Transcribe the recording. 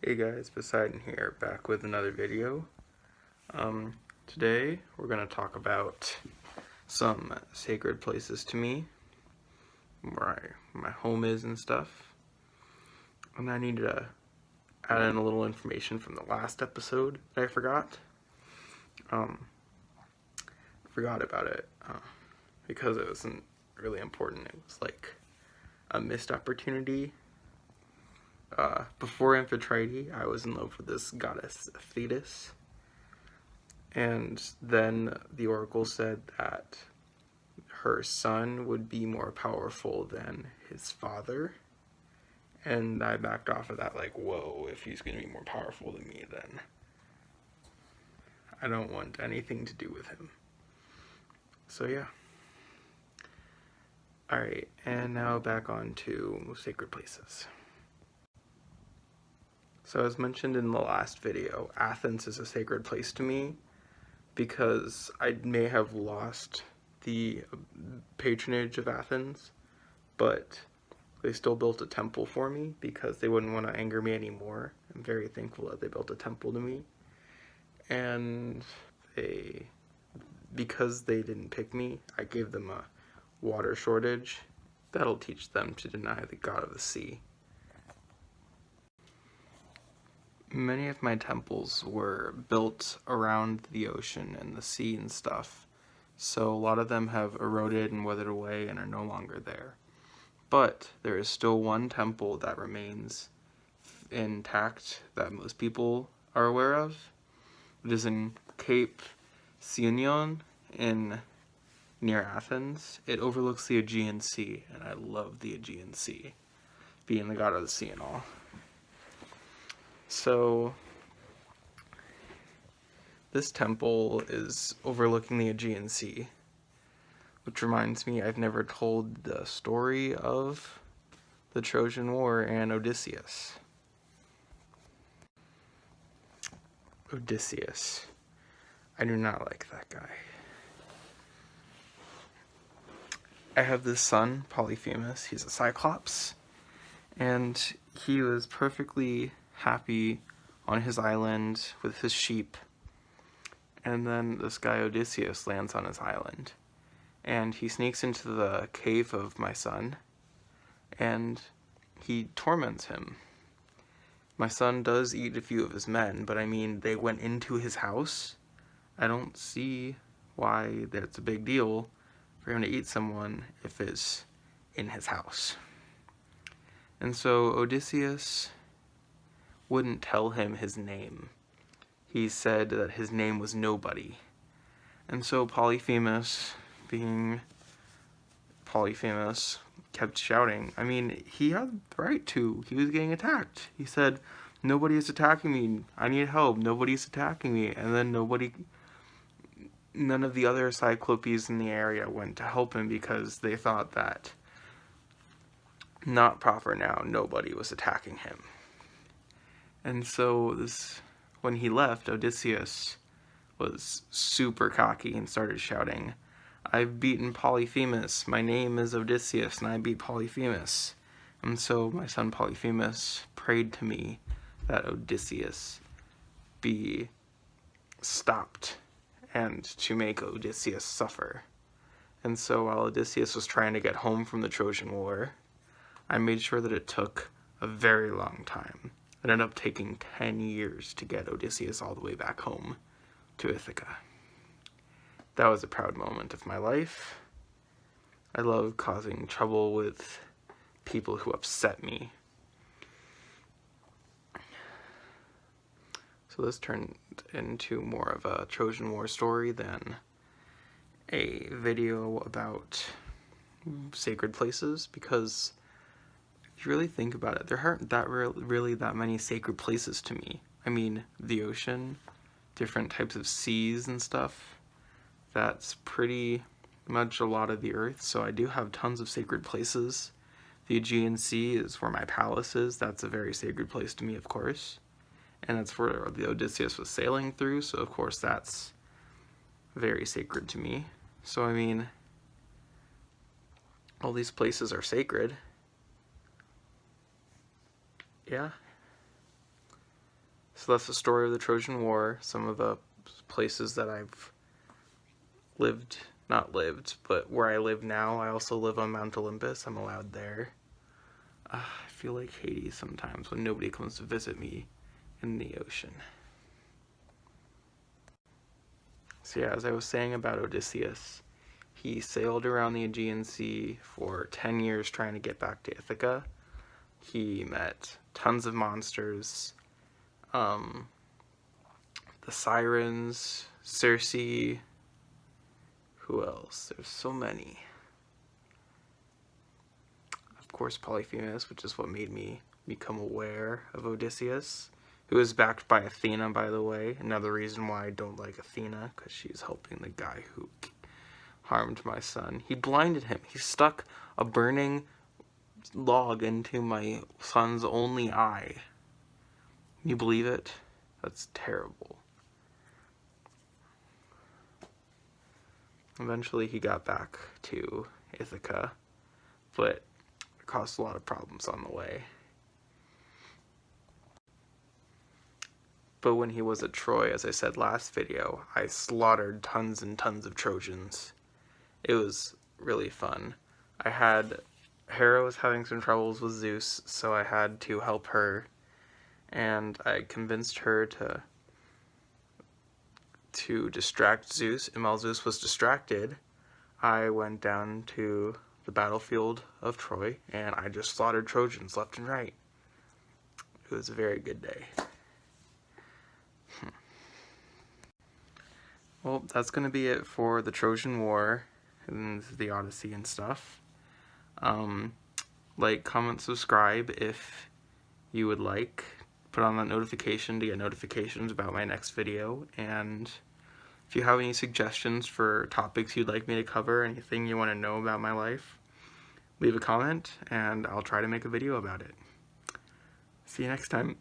Hey guys, Poseidon here, back with another video. Today we're going to talk about some sacred places to me, where my home is and stuff. And I needed to add in a little information from the last episode that I forgot. Forgot about it because it wasn't really important. It was like a missed opportunity. Before Amphitrite, I was in love with this goddess Thetis, and then the oracle said that her son would be more powerful than his father, and I backed off of that like, whoa, if he's going to be more powerful than me, then I don't want anything to do with him. So yeah. Alright, and now back on to sacred places. So as mentioned in the last video, Athens is a sacred place to me because I may have lost the patronage of Athens, but they still built a temple for me because they wouldn't want to anger me anymore. I'm very thankful that they built a temple to me. And because they didn't pick me, I gave them a water shortage. That'll teach them to deny the god of the sea. Many of my temples were built around the ocean and the sea and stuff, so a lot of them have eroded and withered away and are no longer there. But there is still one temple that remains intact that most people are aware of. It is in Cape Siunion near Athens. It overlooks the Aegean Sea, and I love the Aegean Sea, being the god of the sea and all. So, this temple is overlooking the Aegean Sea, which reminds me I've never told the story of the Trojan War and Odysseus. Odysseus. I do not like that guy. I have this son, Polyphemus. He's a Cyclops, and he was perfectly happy on his island with his sheep, and then this guy Odysseus lands on his island, and he sneaks into the cave of my son, and he torments him. My son does eat a few of his men, but I mean, they went into his house. I don't see why that's a big deal for him to eat someone if it's in his house. And so Odysseus wouldn't tell him his name. He said that his name was Nobody. And so Polyphemus, being Polyphemus, kept shouting. I mean, he had the right to. He was getting attacked. He said, "Nobody is attacking me. I need help. Nobody's attacking me." And then none of the other Cyclopes in the area went to help him because they thought that not proper now, nobody was attacking him. And so when he left, Odysseus was super cocky and started shouting, "I've beaten Polyphemus. My name is Odysseus, and I beat Polyphemus." And so my son Polyphemus prayed to me that Odysseus be stopped and to make Odysseus suffer. And so while Odysseus was trying to get home from the Trojan War, I made sure that it took a very long time. It ended up taking 10 years to get Odysseus all the way back home to Ithaca. That was a proud moment of my life. I love causing trouble with people who upset me. So this turned into more of a Trojan War story than a video about sacred places, because if you really think about it, there aren't really that many sacred places to me. I mean, the ocean, different types of seas and stuff, that's pretty much a lot of the earth, so I do have tons of sacred places. The Aegean Sea is where my palace is. That's a very sacred place to me, of course. And that's where the Odysseus was sailing through, so of course that's very sacred to me. So I mean, all these places are sacred. Yeah. So that's the story of the Trojan War, some of the places that I've lived, not lived, but where I live now. I also live on Mount Olympus. I'm allowed there. I feel like Hades sometimes when nobody comes to visit me in the ocean. So yeah, as I was saying about Odysseus, he sailed around the Aegean Sea for 10 years trying to get back to Ithaca. He met tons of monsters. The Sirens, Circe, who else? There's so many. Of course, Polyphemus, which is what made me become aware of Odysseus, who is backed by Athena, by the way. Another reason why I don't like Athena, because she's helping the guy who harmed my son. He blinded him. He stuck a burning log into my son's only eye. Can you believe it? That's terrible. Eventually he got back to Ithaca, but it caused a lot of problems on the way. But when he was at Troy, as I said last video, I slaughtered tons and tons of Trojans. It was really fun. Hera was having some troubles with Zeus, so I had to help her, and I convinced her to distract Zeus, and while Zeus was distracted, I went down to the battlefield of Troy, and I just slaughtered Trojans left and right. It was a very good day. Well, that's going to be it for the Trojan War and the Odyssey and stuff. Like, comment, subscribe if you would like. Put on that notification to get notifications about my next video. And if you have any suggestions for topics you'd like me to cover, anything you want to know about my life, leave a comment and I'll try to make a video about it. See you next time.